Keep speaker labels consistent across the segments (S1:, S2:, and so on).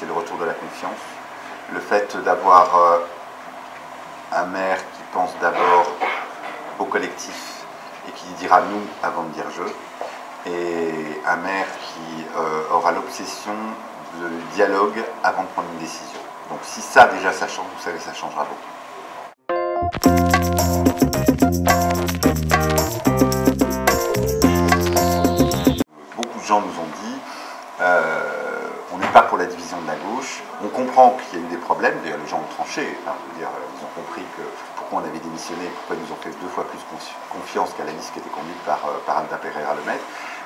S1: c'est le retour de la confiance. Le fait d'avoir un maire qui pense d'abord au collectif et qui dira nous avant de dire je, et un maire qui aura l'obsession de dialogue avant de prendre une décision. Donc si ça déjà ça change, vous savez, ça changera beaucoup. Beaucoup de gens nous ont dit on n'est pas pour la division de la gauche. On comprend qu'il y a eu des problèmes, d'ailleurs les gens ont tranché, enfin, je veux dire, ils ont compris que pourquoi on avait démissionné, pourquoi ils nous ont fait 2 fois plus confiance qu'à la liste qui était conduite par Alda Pereira-Lemaitre.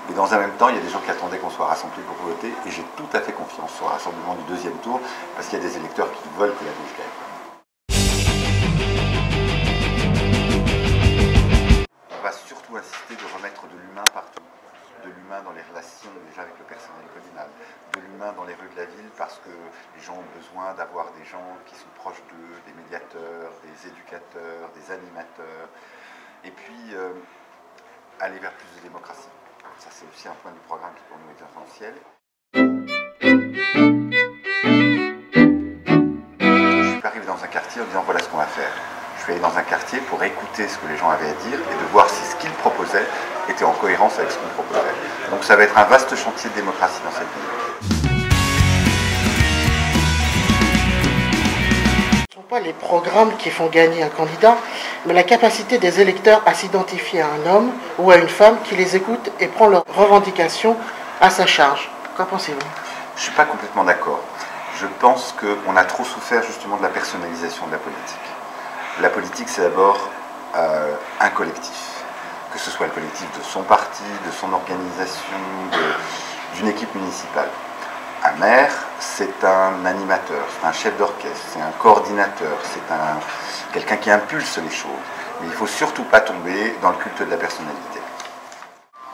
S1: Mais dans un même temps, il y a des gens qui attendaient qu'on soit rassemblés pour voter, et j'ai tout à fait confiance sur le rassemblement du 2e tour, parce qu'il y a des électeurs qui veulent que la gauche gagne. On va surtout insister de remettre de l'humain partout. De l'humain dans les relations déjà avec le personnel communal, de l'humain dans les rues de la ville parce que les gens ont besoin d'avoir des gens qui sont proches d'eux, des médiateurs, des éducateurs, des animateurs, et puis aller vers plus de démocratie. Ça c'est aussi un point du programme qui pour nous est essentiel. Je ne suis pas arrivé dans un quartier en disant voilà ce qu'on va faire. Je suis allé dans un quartier pour écouter ce que les gens avaient à dire et de voir si ce qu'ils proposaient était en cohérence avec ce qu'on proposait. Donc ça va être un vaste chantier de démocratie dans cette ville.
S2: Ce ne sont pas les programmes qui font gagner un candidat, mais la capacité des électeurs à s'identifier à un homme ou à une femme qui les écoute et prend leurs revendications à sa charge. Qu'en pensez-vous?
S1: Je ne suis pas complètement d'accord. Je pense qu'on a trop souffert justement de la personnalisation de la politique. La politique, c'est d'abord un collectif. Que ce soit le collectif de son parti, de son organisation, d'une équipe municipale. Un maire, c'est un animateur, c'est un chef d'orchestre, c'est un coordinateur, c'est quelqu'un qui impulse les choses. Mais il ne faut surtout pas tomber dans le culte de la personnalité.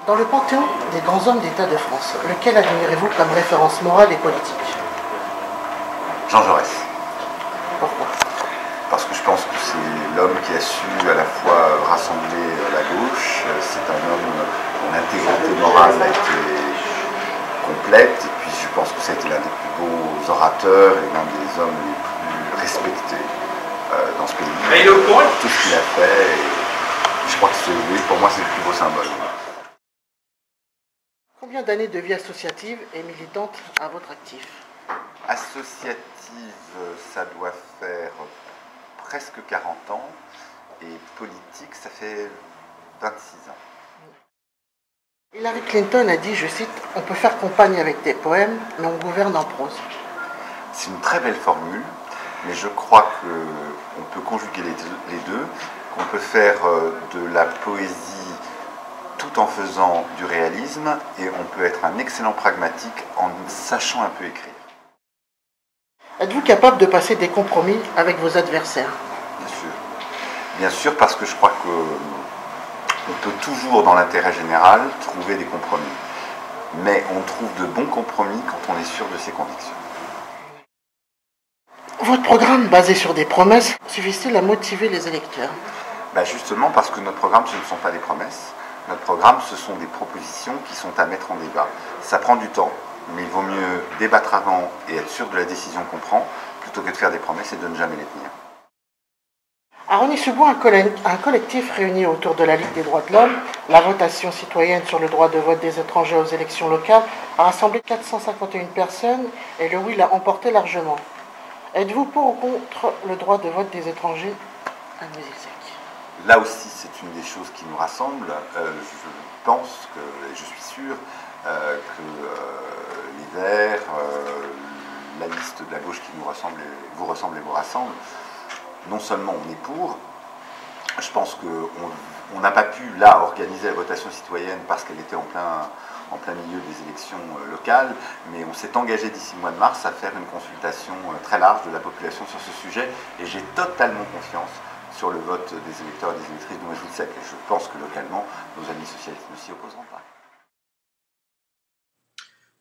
S2: Dans le panthéon des grands hommes d'État de France, lequel admirez-vous comme référence morale et politique?
S1: Jean Jaurès.
S2: Pourquoi?
S1: Parce que je pense que c'est l'homme qui a su à la fois rassembler la gauche, c'est un homme dont l'intégrité morale a été complète, et puis je pense que ça a été l'un des plus beaux orateurs et l'un des hommes les plus respectés dans ce pays. Tout ce qu'il a fait, et je crois que pour moi c'est le plus beau symbole.
S2: Combien d'années de vie associative et militante à votre actif?
S1: Associative, ça doit faire presque 40 ans, et politique, ça fait 26 ans.
S2: Hillary Clinton a dit, je cite, « On peut faire campagne avec des poèmes, mais on gouverne en prose ».
S1: C'est une très belle formule, mais je crois qu'on peut conjuguer les deux, qu'on peut faire de la poésie tout en faisant du réalisme, et on peut être un excellent pragmatique en sachant un peu écrire.
S2: Êtes-vous capable de passer des compromis avec vos adversaires?
S1: Bien sûr. Bien sûr, parce que je crois qu'on peut toujours, dans l'intérêt général, trouver des compromis. Mais on trouve de bons compromis quand on est sûr de ses convictions.
S2: Votre programme, basé sur des promesses, suffit-il à motiver les électeurs?
S1: Justement, parce que notre programme, ce ne sont pas des promesses. Notre programme, ce sont des propositions qui sont à mettre en débat. Ça prend du temps, mais il vaut mieux débattre avant et être sûr de la décision qu'on prend, plutôt que de faire des promesses et de ne jamais les tenir.
S2: À Rosny-sous-Bois, un collectif réuni autour de la Ligue des droits de l'homme, la votation citoyenne sur le droit de vote des étrangers aux élections locales, a rassemblé 451 personnes et le oui l'a emporté largement. Êtes-vous pour ou contre le droit de vote des étrangers à Noisy-le-Sec?
S1: Là aussi, c'est une des choses qui nous rassemble. Je pense et je suis sûr que les Verts, la liste de la gauche qui nous ressemble vous ressemble et vous rassemble, non seulement on est pour, je pense qu'on n'a pas pu là organiser la votation citoyenne parce qu'elle était en plein milieu des élections locales, mais on s'est engagé d'ici le mois de mars à faire une consultation très large de la population sur ce sujet, et j'ai totalement confiance sur le vote des électeurs et des électrices de Noisy-le-Sec. Et je pense que localement, nos amis socialistes ne s'y opposeront pas.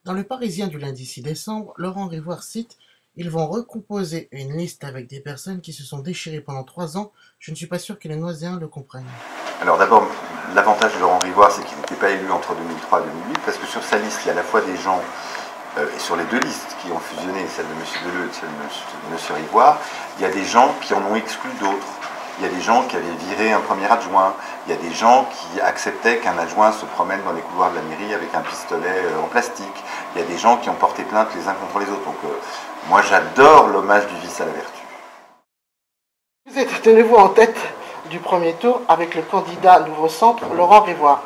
S2: Dans le Parisien du lundi 6 décembre, Laurent Rivoire cite « Ils vont recomposer une liste avec des personnes qui se sont déchirées pendant 3 ans. Je ne suis pas sûr que les Noiséens le comprennent. »
S1: Alors d'abord, l'avantage de Laurent Rivoire, c'est qu'il n'était pas élu entre 2003 et 2008, parce que sur sa liste, il y a à la fois des gens et sur les deux listes qui ont fusionné, celle de M. Deleu et celle de M. Rivoire, il y a des gens qui en ont exclu d'autres. Il y a des gens qui avaient viré un premier adjoint. Il y a des gens qui acceptaient qu'un adjoint se promène dans les couloirs de la mairie avec un pistolet en plastique. Il y a des gens qui ont porté plainte les uns contre les autres. Donc moi j'adore l'hommage du vice à la vertu.
S2: Vous êtes de nouveau en tête du premier tour avec le candidat Nouveau Centre, Laurent Rivoire.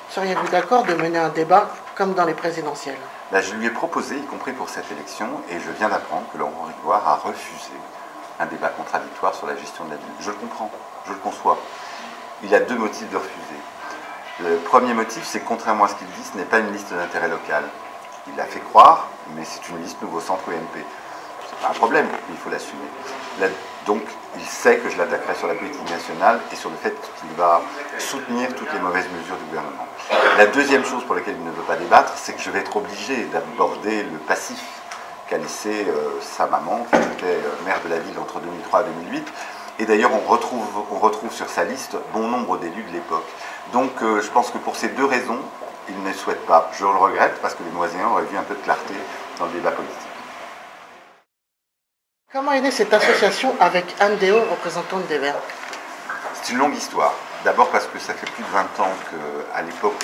S2: Seriez-vous d'accord de mener un débat comme dans les présidentielles?
S1: Là, je lui ai proposé, y compris pour cette élection, et je viens d'apprendre que Laurent Rivoire a refusé un débat contradictoire sur la gestion de la ville. Je le comprends, je le conçois. Il a deux motifs de refuser. Le premier motif, c'est que contrairement à ce qu'il dit, ce n'est pas une liste d'intérêt local. Il l'a fait croire, mais c'est une liste Nouveau Centre UMP. C'est pas un problème, mais il faut l'assumer. Donc, il sait que je l'attaquerai sur la politique nationale et sur le fait qu'il va soutenir toutes les mauvaises mesures du gouvernement. La deuxième chose pour laquelle il ne veut pas débattre, c'est que je vais être obligé d'aborder le passif qu'a laissé sa maman, qui était maire de la ville entre 2003 et 2008. Et d'ailleurs, on retrouve sur sa liste bon nombre d'élus de l'époque. Donc, je pense que pour ces deux raisons, il ne souhaite pas. Je le regrette, parce que les Noiséens auraient vu un peu de clarté dans le débat politique.
S2: Comment est née cette association avec Anne Déo, représentante des Verts?
S1: C'est une longue histoire. D'abord parce que ça fait plus de 20 ans qu'à l'époque,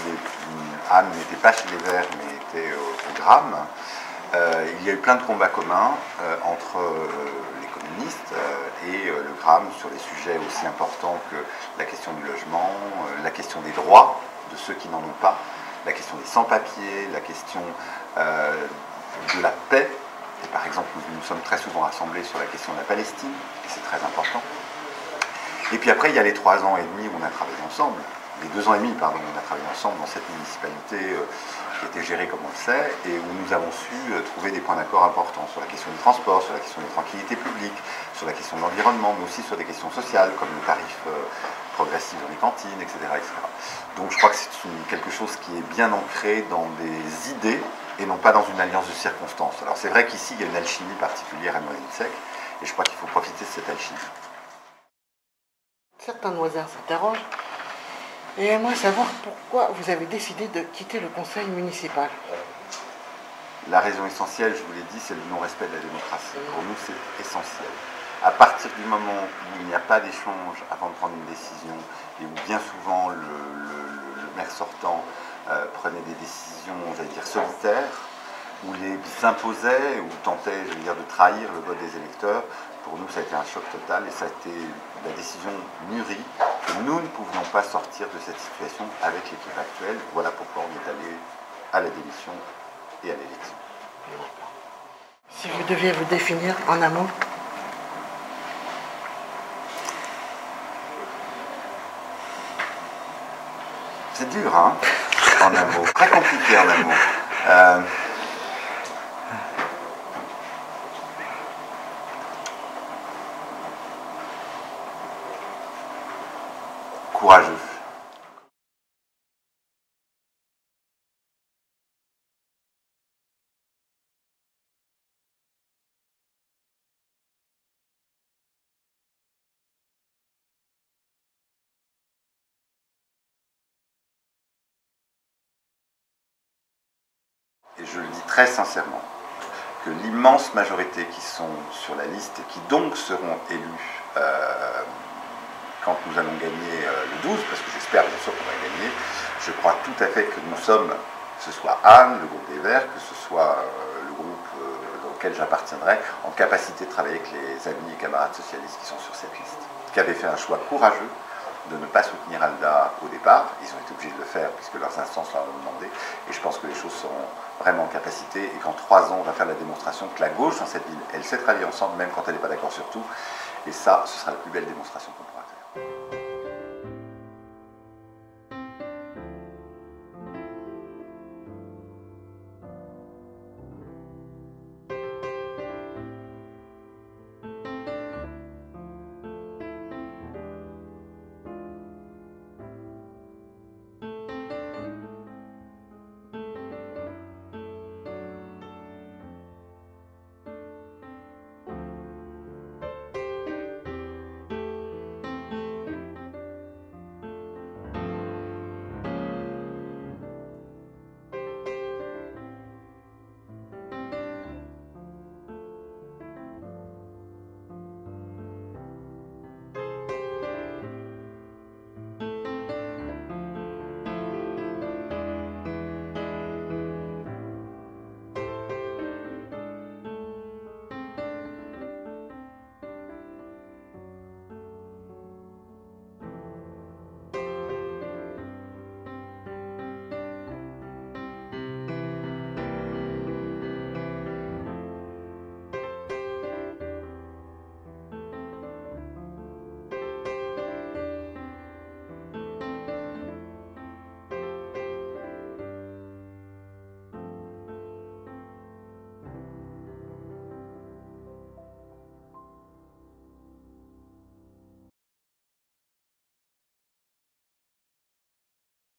S1: Anne n'était pas chez les Verts, mais était au Gramme. Il y a eu plein de combats communs entre les communistes et le Gramme sur des sujets aussi importants que la question du logement, la question des droits de ceux qui n'en ont pas, la question des sans-papiers, la question de la paix. Et par exemple, nous sommes très souvent rassemblés sur la question de la Palestine, et c'est très important. Et puis après, il y a les 3 ans et demi où on a travaillé ensemble, les 2 ans et demi, pardon, on a travaillé ensemble dans cette municipalité qui était gérée comme on le sait, et où nous avons su trouver des points d'accord importants sur la question du transport, sur la question des tranquillités publiques, sur la question de l'environnement, mais aussi sur des questions sociales, comme le tarif progressif dans les cantines, etc., etc. Donc je crois que c'est quelque chose qui est bien ancré dans des idées, et non pas dans une alliance de circonstances. Alors c'est vrai qu'ici, il y a une alchimie particulière à Noisy-le-Sec, et je crois qu'il faut profiter de cette alchimie.
S2: Certains Noiséens s'interrogent et aimeraient savoir pourquoi vous avez décidé de quitter le conseil municipal.
S1: La raison essentielle, je vous l'ai dit, c'est le non-respect de la démocratie. Pour nous, c'est essentiel. À partir du moment où il n'y a pas d'échange avant de prendre une décision, et où bien souvent le maire sortant prenait des décisions, j'allais dire, solitaires, ou les imposait, ou tentait, je veux dire, de trahir le vote des électeurs, pour nous, ça a été un choc total, et ça a été la décision mûrie que nous ne pouvions pas sortir de cette situation avec l'équipe actuelle. Voilà pourquoi on est allé à la démission et à l'élection.
S2: Si vous deviez vous définir en un mot?
S1: C'est dur, hein, en un mot. Très compliqué en un mot. Courageux. Et je le dis très sincèrement, que l'immense majorité qui sont sur la liste et qui donc seront élus quand nous allons gagner le 12, parce que j'espère bien sûr qu'on va gagner, je crois tout à fait que nous sommes, que ce soit Anne, le groupe des Verts, que ce soit le groupe dans lequel j'appartiendrai, en capacité de travailler avec les amis et camarades socialistes qui sont sur cette liste, qui avaient fait un choix courageux de ne pas soutenir Alda au départ. Ils ont été obligés de le faire puisque leurs instances leur ont demandé, et je pense que les choses seront vraiment en capacité, et qu'en 3 ans on va faire la démonstration que la gauche dans cette ville, elle sait travailler ensemble même quand elle n'est pas d'accord sur tout, et ça, ce sera la plus belle démonstration qu'on pourra faire.